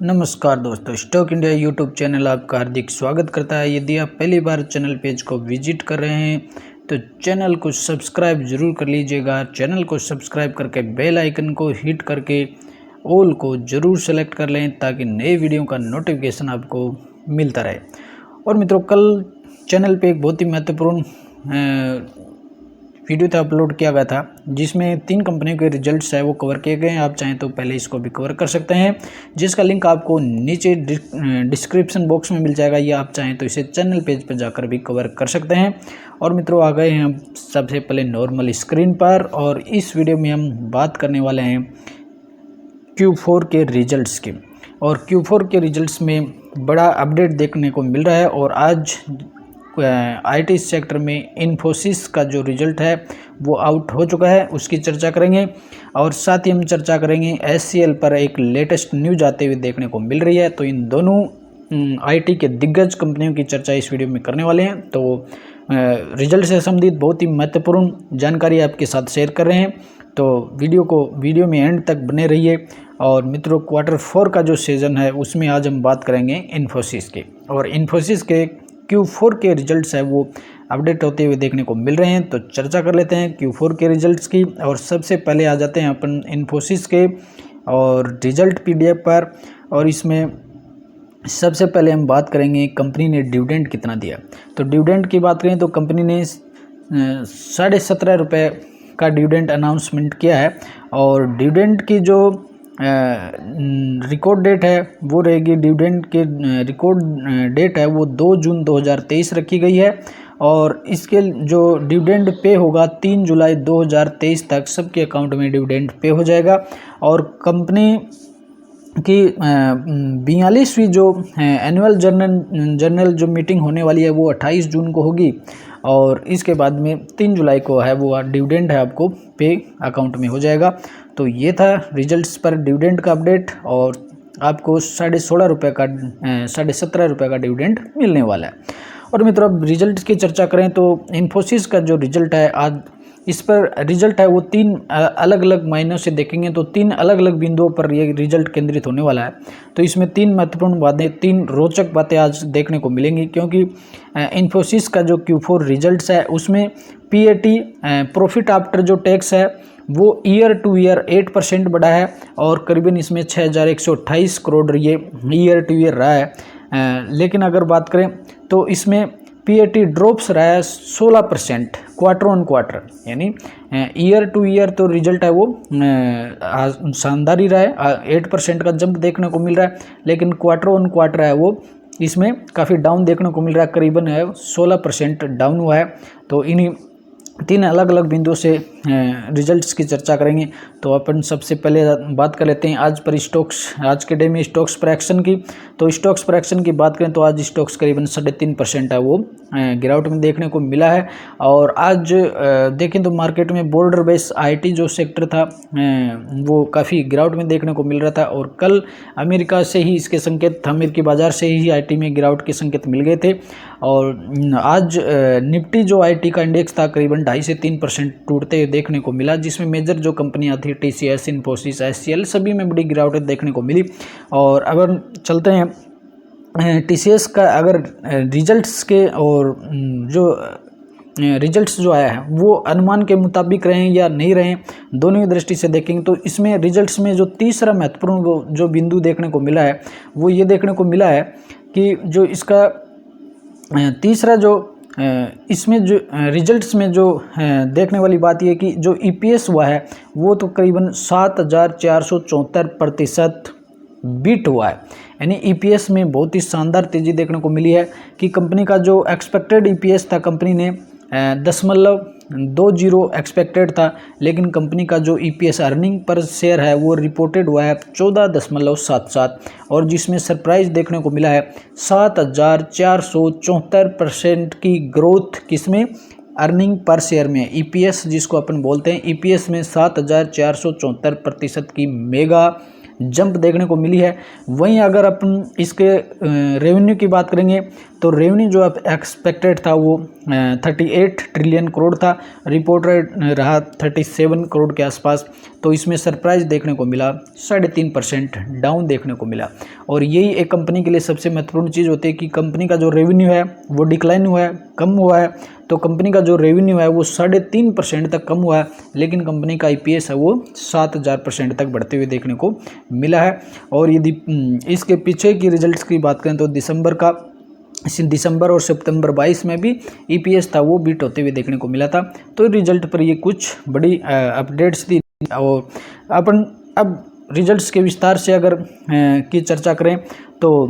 नमस्कार दोस्तों, stock India YouTube channel आपका हार्दिक स्वागत करता है। यदि आप पहली बार चैनल पेज को विजिट कर रहे हैं तो चैनल को सब्सक्राइब जरूर कर लीजिएगा। चैनल को सब्सक्राइब करके बेल आइकन को हिट करके ऑल को ज़रूर सेलेक्ट कर लें ताकि नए वीडियो का नोटिफिकेशन आपको मिलता रहे। और मित्रों, कल चैनल पे एक बहुत ही महत्वपूर्ण वीडियो था अपलोड किया गया था जिसमें 3 कंपनियों के रिजल्ट्स है वो कवर किए गए हैं। आप चाहें तो पहले इसको भी कवर कर सकते हैं, जिसका लिंक आपको नीचे डिस्क्रिप्शन बॉक्स में मिल जाएगा, या आप चाहें तो इसे चैनल पेज पर जाकर भी कवर कर सकते हैं। और मित्रों, आ गए हैं हम सबसे पहले नॉर्मल स्क्रीन पर, और इस वीडियो में हम बात करने वाले हैं Q4 के रिजल्ट्स की। और Q4 के रिजल्ट्स में बड़ा अपडेट देखने को मिल रहा है। और आज आईटी सेक्टर में इन्फोसिस का जो रिजल्ट है वो आउट हो चुका है, उसकी चर्चा करेंगे। और साथ ही हम चर्चा करेंगे एचसीएल पर एक लेटेस्ट न्यूज आते हुए देखने को मिल रही है। तो इन दोनों आईटी के दिग्गज कंपनियों की चर्चा इस वीडियो में करने वाले हैं। तो रिजल्ट से संबंधित बहुत ही महत्वपूर्ण जानकारी आपके साथ शेयर कर रहे हैं, तो वीडियो में एंड तक बने रहिए। और मित्रों, Q4 का जो सीजन है उसमें आज हम बात करेंगे इन्फोसिस के, और इन्फोसिस के Q4 के रिजल्ट्स है वो अपडेट होते हुए देखने को मिल रहे हैं। तो चर्चा कर लेते हैं Q4 के रिजल्ट्स की। और सबसे पहले आ जाते हैं अपन इन्फोसिस के और रिजल्ट पीडीएफ पर। और इसमें सबसे पहले हम बात करेंगे कंपनी ने डिविडेंड कितना दिया। तो डिविडेंड की बात करें तो कंपनी ने 17.5 रुपये का डिविडेंड अनाउंसमेंट किया है। और डिविडेंड की जो रिकॉर्ड डेट है वो रहेगी, डिविडेंड के रिकॉर्ड डेट है वो 2 जून 2023 रखी गई है। और इसके जो डिविडेंड पे होगा 3 जुलाई 2023 तक सबके अकाउंट में डिविडेंड पे हो जाएगा। और कंपनी की 42वीं जो एनुअल जनरल जो मीटिंग होने वाली है वो 28 जून को होगी। और इसके बाद में 3 जुलाई को है वो डिविडेंड है आपको पे अकाउंट में हो जाएगा। तो ये था रिजल्ट्स पर डिविडेंड का अपडेट, और आपको 16.5 रुपये का 17.5 रुपये का डिविडेंड मिलने वाला है। और मित्रों, अब रिजल्ट की चर्चा करें तो इन्फोसिस का जो रिजल्ट है आज, इस पर रिजल्ट है वो 3 अलग अलग महीनों से देखेंगे तो 3 अलग अलग बिंदुओं पर ये रिजल्ट केंद्रित होने वाला है। तो इसमें 3 महत्वपूर्ण बातें, 3 रोचक बातें आज देखने को मिलेंगी, क्योंकि इन्फोसिस का जो Q4 रिजल्ट्स है उसमें पीएटी प्रॉफिट आफ्टर जो टैक्स है वो ईयर टू ईयर 8% बढ़ा है, और करीबन इसमें 6128 करोड़ ये ईयर टू ईयर रहा है। लेकिन अगर बात करें तो इसमें पीएटी ड्रॉप्स रहा है 16% क्वार्टर ऑन क्वार्टर, यानी ईयर टू ईयर तो रिजल्ट है वो शानदार ही रहा है, 8% का जंप देखने को मिल रहा है। लेकिन क्वार्टर ऑन क्वार्टर है वो इसमें काफ़ी डाउन देखने को मिल रहा है, करीबन है 16% डाउन हुआ है। तो इन्हीं 3 अलग अलग बिंदुओं से रिजल्ट्स की चर्चा करेंगे। तो अपन सबसे पहले बात कर लेते हैं आज के डे में स्टॉक्स पर एक्शन की। तो स्टॉक्स पर एक्शन की बात करें तो आज स्टॉक्स करीबन 3.5% है वो गिरावट में देखने को मिला है। और आज देखें तो मार्केट में बॉर्डर बेस आईटी जो सेक्टर था वो काफ़ी गिरावट में देखने को मिल रहा था। और कल अमेरिका से ही इसके संकेत, अमेरिकी बाजार से ही आईटी में गिरावट के संकेत मिल गए थे। और आज निफ्टी जो आईटी का इंडेक्स था करीबन 2.5 से 3% टूटते हुए देखने को मिला, जिसमें मेजर जो कंपनियां थी टीसीएस, इन्फोसिस, एचसीएल सभी में बड़ी गिरावट देखने को मिली। और अगर चलते हैं टीसीएस का अगर रिजल्ट्स के, और जो रिजल्ट्स जो आया है वो अनुमान के मुताबिक रहे या नहीं रहे, दोनों ही दृष्टि से देखेंगे तो इसमें रिजल्ट्स में जो तीसरा महत्वपूर्ण जो बिंदु देखने को मिला है वो ये देखने को मिला है कि जो इसका तीसरा जो इसमें जो रिजल्ट्स में जो देखने वाली बात यह कि जो ईपीएस हुआ है वो तो करीबन 7474% बीट हुआ है, यानी ईपीएस में बहुत ही शानदार तेज़ी देखने को मिली है। कि कंपनी का जो एक्सपेक्टेड ईपीएस था कंपनी ने 0.20 एक्सपेक्टेड था, लेकिन कंपनी का जो ईपीएस अर्निंग पर शेयर है वो रिपोर्टेड हुआ है 14.77, और जिसमें सरप्राइज देखने को मिला है 7474% की ग्रोथ किसमें, अर्निंग पर शेयर में, ईपीएस जिसको अपन बोलते हैं, ईपीएस में 7474% की मेगा जंप देखने को मिली है। वहीं अगर अपन इसके रेवेन्यू की बात करेंगे तो रेवेन्यू जो एक्सपेक्टेड था वो 38 ट्रिलियन करोड़ था, रिपोर्टेड रहा 37 करोड़ के आसपास। तो इसमें सरप्राइज देखने को मिला, 3.5% डाउन देखने को मिला। और यही एक कंपनी के लिए सबसे महत्वपूर्ण चीज़ होती है कि कंपनी का जो रेवेन्यू है वो डिक्लाइन हुआ है, कम हुआ है। तो कंपनी का जो रेवेन्यू है वो 3.5% तक कम हुआ है, लेकिन कंपनी का ईपीएस है वो 7,000% तक बढ़ते हुए देखने को मिला है। और यदि इसके पीछे की रिजल्ट्स की बात करें तो दिसंबर और सितंबर 22 में भी ईपीएस था वो बीट होते हुए देखने को मिला था। तो रिजल्ट पर ये कुछ बड़ी अपडेट्स थी। और अपन अब रिजल्ट्स के विस्तार से अगर की चर्चा करें तो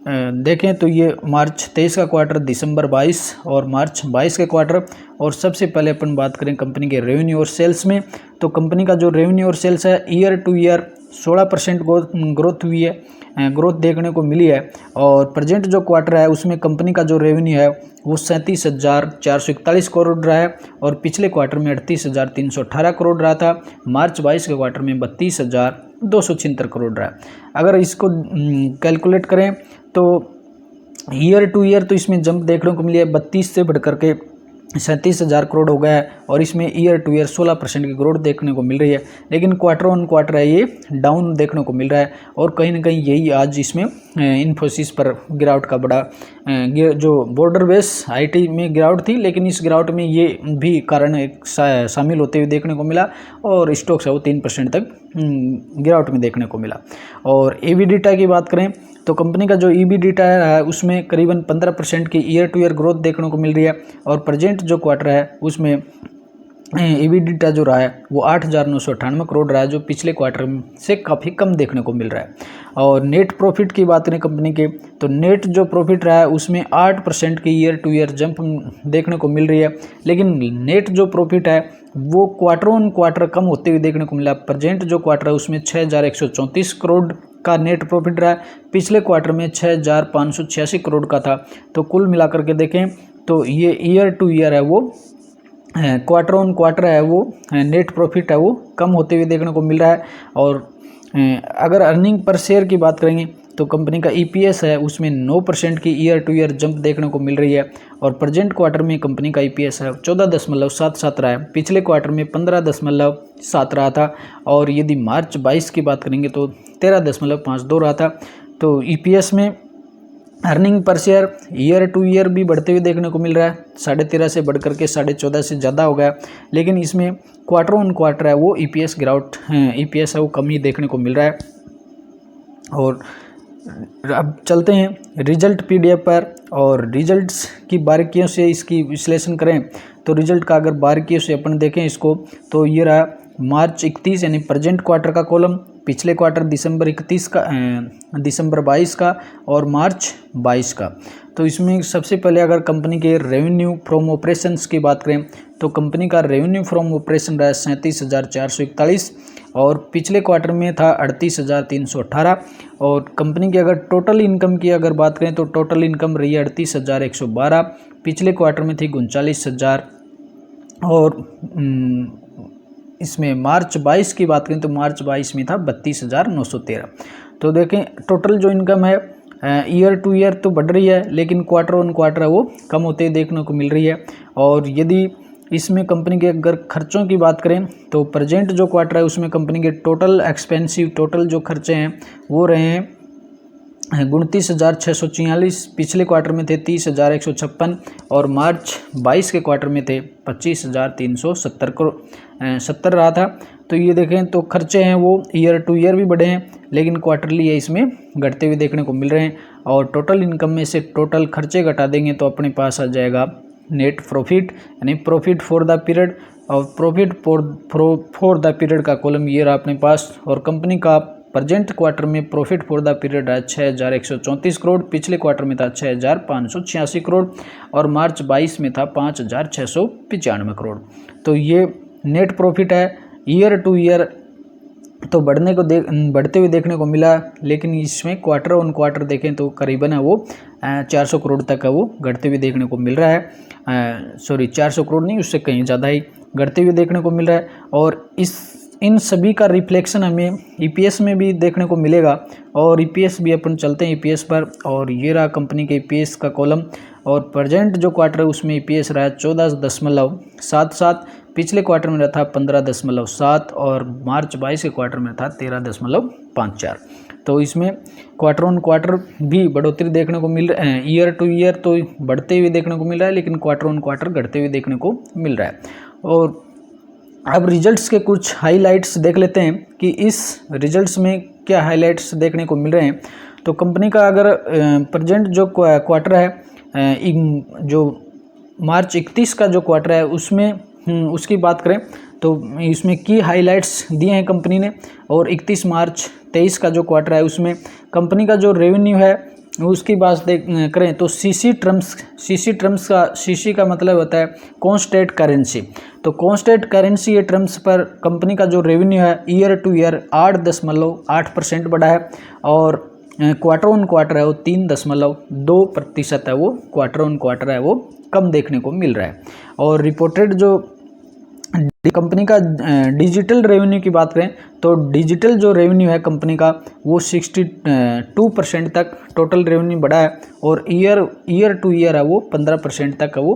देखें तो ये मार्च 23 का क्वार्टर, दिसंबर 22 और मार्च 22 के क्वार्टर। और सबसे पहले अपन बात करें कंपनी के रेवेन्यू और सेल्स में, तो कंपनी का जो रेवेन्यू और सेल्स है ईयर टू ईयर 16% ग्रोथ हुई है, ग्रोथ देखने को मिली है। और प्रेजेंट जो क्वार्टर है उसमें कंपनी का जो रेवेन्यू है वो 37,441 करोड़ रहा है, और पिछले क्वार्टर में 38,318 करोड़ रहा था। मार्च 22 के क्वार्टर में 32,276 करोड़ रहा है। अगर इसको कैलकुलेट करें तो ईयर टू ईयर तो इसमें जंप देखने को मिली है, 32 से बढ़कर के 37,000 करोड़ हो गया है। और इसमें ईयर टू ईयर 16% की ग्रोथ देखने को मिल रही है, लेकिन क्वार्टर ऑन क्वार्टर है ये डाउन देखने को मिल रहा है। और कहीं ना कहीं यही आज इसमें इन्फोसिस पर गिरावट का बड़ा जो बॉर्डर बेस आईटी में गिरावट थी, लेकिन इस गिरावट में ये भी कारण एक शामिल होते हुए देखने को मिला, और स्टॉक्स है वो 3% तक गिरावट में देखने को मिला। और एबीडिटा की बात करें तो कंपनी का जो ईबीडिटा है उसमें करीबन 15% की ईयर टू ईयर ग्रोथ देखने को मिल रही है। और प्रेजेंट जो क्वार्टर है उसमें एबीडिटा जो रहा है वो 8,998 करोड़ रहा है, जो पिछले क्वार्टर से काफ़ी कम देखने को मिल रहा है। और नेट प्रॉफिट की बात करें कंपनी के, तो नेट जो प्रॉफिट रहा है उसमें 8% की ईयर टू ईयर जंप देखने को मिल रही है, लेकिन नेट जो प्रॉफिट है वो क्वार्टर ऑन क्वार्टर कम होते हुए देखने को मिला। प्रेजेंट जो क्वार्टर है उसमें 6,134 करोड़ का नेट प्रॉफिट रहा है, पिछले क्वार्टर में 6,586 करोड़ का था। तो कुल मिलाकर के देखें तो ये ईयर टू ईयर है वो क्वार्टर ऑन क्वार्टर है वो नेट प्रॉफिट है वो कम होते हुए देखने को मिल रहा है। और अगर अर्निंग पर शेयर की बात करेंगे तो कंपनी का ईपीएस है उसमें 9% की ईयर टू ईयर जंप देखने को मिल रही है। और प्रेजेंट क्वार्टर में कंपनी का ईपीएस है 14.77 रहा है, पिछले क्वार्टर में 15.7 रहा था। और यदि मार्च 22 की बात करेंगे तो 13.52 रहा था। तो ईपीएस में earning per share year two year भी बढ़ते हुए देखने को मिल रहा है, 13.5 से बढ़कर के 14.5 से ज़्यादा हो गया, लेकिन इसमें क्वार्टर ऑन क्वार्टर है वो ईपीएस गिरावट ईपीएस है वो कमी देखने को मिल रहा है। और अब चलते हैं रिजल्ट पीडीएफ पर, और रिजल्ट्स की बारीकियों से इसकी विश्लेषण करें तो रिजल्ट का अगर बारीकियों से अपन देखें इसको तो ये रहा मार्च 31 यानी प्रेजेंट क्वार्टर का कॉलम, पिछले क्वार्टर दिसंबर 22 का और मार्च 22 का। तो इसमें सबसे पहले अगर कंपनी के रेवेन्यू फ्रॉम ऑपरेशंस की बात करें तो कंपनी का रेवेन्यू फ्रॉम ऑपरेशन रहा 37,441 और पिछले क्वार्टर में था 38,318। और कंपनी की अगर टोटल इनकम की अगर बात करें तो टोटल इनकम रही है 38,112, पिछले क्वार्टर में थी 39,000। और इसमें मार्च 22 की बात करें तो मार्च 22 में था 32,913। तो देखें टोटल जो इनकम है ईयर टू ईयर तो बढ़ रही है, लेकिन क्वार्टर ऑन क्वार्टर वो कम होते देखने को मिल रही है। और यदि इसमें कंपनी के अगर खर्चों की बात करें तो प्रेजेंट जो क्वार्टर है उसमें कंपनी के टोटल एक्सपेंसिव टोटल जो खर्चे हैं वो रहे हैं 29,644, पिछले क्वार्टर में थे 30,156 और मार्च 22 के क्वार्टर में थे 25,370 रहा था। तो ये देखें तो खर्चे हैं वो ईयर टू ईयर भी बढ़े हैं, लेकिन क्वार्टरली ये इसमें घटते हुए देखने को मिल रहे हैं। और टोटल इनकम में से टोटल खर्चे घटा देंगे तो अपने पास आ जाएगा नेट प्रॉफिट यानी प्रॉफिट फॉर द पीरियड। और प्रॉफिट फॉर द पीरियड का कॉलम ये रहा अपने पास। और कंपनी का प्रेजेंट क्वार्टर में प्रॉफिट फॉर द पीरियड है 6,134 करोड़, पिछले क्वार्टर में था 6,586 करोड़ और मार्च 22 में था 5,695 करोड़। तो ये नेट प्रॉफिट है ईयर टू ईयर तो बढ़ते हुए देखने को मिला, लेकिन इसमें क्वार्टर ऑन क्वार्टर देखें तो करीबन है वो 400 करोड़ तक है वो घटते हुए देखने को मिल रहा है। 400 करोड़ नहीं, उससे कहीं ज़्यादा ही घटते हुए देखने को मिल रहा है। और इस इन सभी का रिफ्लेक्शन हमें ईपीएस में भी देखने को मिलेगा। और ईपीएस भी अपन चलते हैं ईपीएस पर, और ये रहा कंपनी के ईपीएस का कॉलम। और प्रेजेंट जो क्वार्टर है उसमें ईपीएस रहा 14.77, पिछले क्वार्टर में रहा था 15.7 और मार्च 22 के क्वार्टर में था 13.54। तो इसमें क्वार्टर ऑन क्वार्टर भी बढ़ोतरी देखने को मिल रहा है, ईयर टू ईयर तो बढ़ते हुए देखने को मिल रहा है, लेकिन क्वार्टर ऑन क्वार्टर घटते हुए देखने को मिल रहा है। और अब रिजल्ट्स के कुछ हाइलाइट्स देख लेते हैं कि इस रिजल्ट्स में क्या हाइलाइट्स देखने को मिल रहे हैं। तो कंपनी का अगर प्रेजेंट जो क्वार्टर है, जो मार्च 31 का जो क्वार्टर है उसमें उसकी बात करें तो इसमें की हाइलाइट्स दिए हैं कंपनी ने। और 31 मार्च 23 का जो क्वार्टर है उसमें कंपनी का जो रेवेन्यू है उसकी बात करें तो सीसी का मतलब होता है कांस्टेंट करेंसी। तो कांस्टेंट करेंसी ये टर्म्स पर कंपनी का जो रेवेन्यू है ईयर टू ईयर 8.8% बढ़ा है। और क्वार्टर ऑन क्वार्टर है वो 3.2% है, वो क्वार्टर ऑन क्वार्टर है वो कम देखने को मिल रहा है। और रिपोर्टेड जो कंपनी का डिजिटल रेवेन्यू की बात करें तो डिजिटल जो रेवेन्यू है कंपनी का वो 62% तक टोटल रेवेन्यू बढ़ा है। और ईयर टू ईयर है वो 15% तक है, वो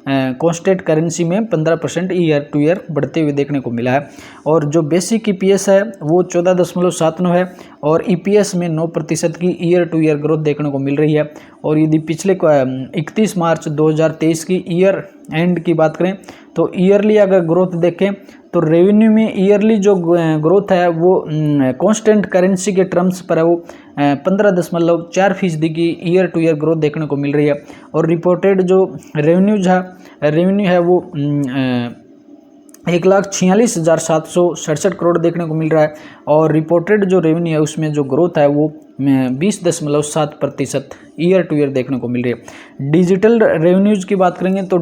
कांस्टेंट करेंसी में 15% ईयर टू ईयर बढ़ते हुए देखने को मिला है। और जो बेसिक ईपीएस है वो 14.79 है और ईपीएस में 9% की ईयर टू ईयर ग्रोथ देखने को मिल रही है। और यदि पिछले 31 मार्च 2023 की ईयर एंड की बात करें तो ईयरली अगर ग्रोथ देखें तो रेवेन्यू में ईयरली जो ग्रोथ है वो कांस्टेंट करेंसी के टर्म्स पर है वो 15.4% की ईयर टू ईयर ग्रोथ देखने को मिल रही है। और रिपोर्टेड जो रेवेन्यू है वो 1,46,767 करोड़ देखने को मिल रहा है। और रिपोर्टेड जो रेवेन्यू है उसमें जो ग्रोथ है वो 20.7% ईयर टू ईयर देखने को मिल रही है। डिजिटल रेवेन्यूज़ की बात करेंगे तो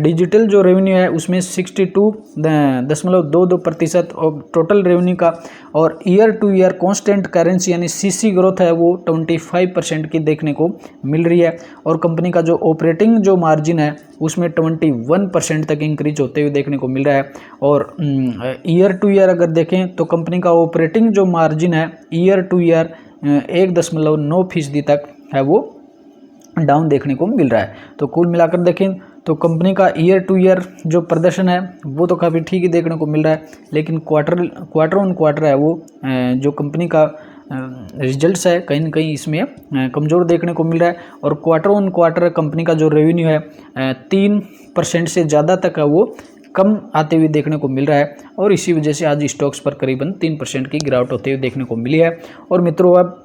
डिजिटल जो रेवेन्यू है उसमें 62.22% और टोटल रेवेन्यू का। और year two year constant currency यानी सीसी ग्रोथ है वो 25% की देखने को मिल रही है। और कंपनी का जो ऑपरेटिंग जो मार्जिन है उसमें 21% तक इंक्रीज होते हुए देखने को मिल रहा है। और ईयर टू ईयर अगर देखें तो कंपनी का ऑपरेटिंग जो मार्जिन है ईयर टू ईयर 1.9% तक है वो डाउन देखने को मिल रहा है। तो कुल मिलाकर देखें तो कंपनी का ईयर टू ईयर जो प्रदर्शन है वो तो काफ़ी ठीक ही देखने को मिल रहा है, लेकिन क्वार्टर ऑन क्वार्टर है वो जो कंपनी का रिजल्ट्स है कहीं ना कहीं इसमें कमज़ोर देखने को मिल रहा है। और क्वार्टर ऑन क्वार्टर कंपनी का जो रेवेन्यू है 3% से ज़्यादा तक है वो कम आते हुए देखने को मिल रहा है। और इसी वजह से आज स्टॉक्स पर करीबन 3% की गिरावट होते हुए देखने को मिली है। और मित्रों अब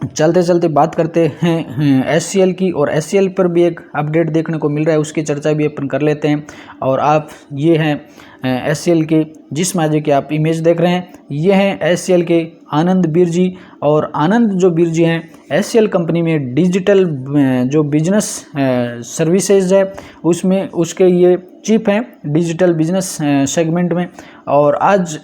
चलते चलते बात करते हैं एचसीएल की, और एचसीएल पर भी एक अपडेट देखने को मिल रहा है, उसकी चर्चा भी अपन कर लेते हैं। और आप ये हैं एचसीएल के जिस माजे के आप इमेज देख रहे हैं ये हैं एचसीएल के आनंद बीर जी। और आनंद जो बीर जी हैं एचसीएल कंपनी में डिजिटल जो बिजनेस सर्विसेज है उसमें उसके ये चीफ हैं डिजिटल बिजनेस सेगमेंट में। और आज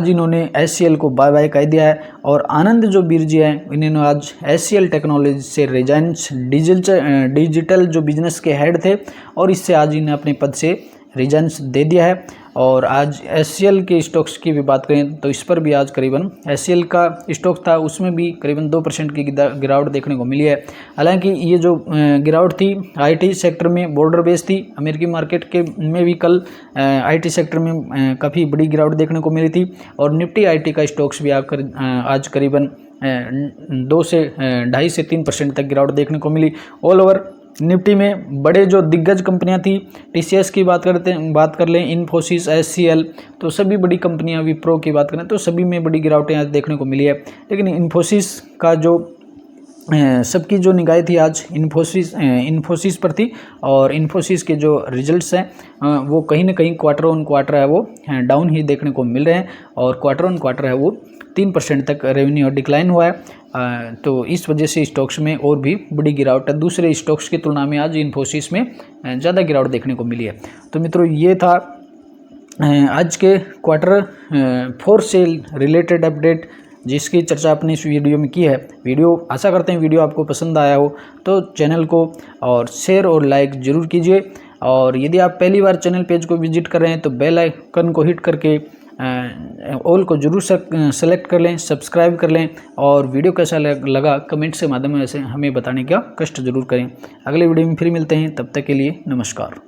इन्होंने एचसीएल को बाय बाय कह दिया है। और आनंद जो बीर जी हैं इन्होंने आज एचसीएल टेक्नोलॉजी से रिजाइंस डिजिटल जो बिजनेस के हेड थे और इससे आज इन्हें अपने पद से रिजाइंस दे दिया है। और आज एचसीएल के स्टॉक्स की भी बात करें तो इस पर भी आज करीबन एचसीएल का स्टॉक था उसमें भी करीबन 2% की गिरावट देखने को मिली है। हालांकि ये जो गिरावट थी आईटी सेक्टर में बॉर्डर बेस थी, अमेरिकी मार्केट के में भी कल आईटी सेक्टर में काफ़ी बड़ी गिरावट देखने को मिली थी। और निफ्टी आईटी का स्टॉक्स भी आज करीबन 2 से 2.5 से 3% तक गिरावट देखने को मिली। ऑल ओवर निफ्टी में बड़े जो दिग्गज कंपनियां थी टीसीएस की बात कर लें, इन्फोसिस, एचसीएल, तो सभी बड़ी कंपनियां, विप्रो की बात करें तो सभी में बड़ी गिरावटें आज देखने को मिली है। लेकिन इन्फोसिस का जो सबकी जो निगाह थी आज इन्फोसिस पर थी। और इन्फोसिस के जो रिजल्ट्स हैं वो कहीं ना कहीं क्वार्टर ऑन क्वार्टर है वो डाउन ही देखने को मिल रहे हैं। और क्वार्टर ऑन क्वार्टर है वो 3% तक रेवेन्यू डिक्लाइन हुआ है। तो इस वजह से स्टॉक्स में और भी बड़ी गिरावट है, दूसरे स्टॉक्स की तुलना में आज इन्फोसिस में ज़्यादा गिरावट देखने को मिली है। तो मित्रों ये था आज के Q4 से रिलेटेड अपडेट जिसकी चर्चा आपने इस वीडियो में की है। आशा करते हैं वीडियो आपको पसंद आया हो तो चैनल को और शेयर और लाइक ज़रूर कीजिए। और यदि आप पहली बार चैनल पेज को विजिट कर रहे हैं तो बेल आइकन को हिट करके ऑल को जरूर सेलेक्ट कर लें, सब्सक्राइब कर लें और वीडियो कैसा लगा कमेंट से माध्यम से हमें बताने का कष्ट जरूर करें। अगले वीडियो में फिर मिलते हैं, तब तक के लिए नमस्कार।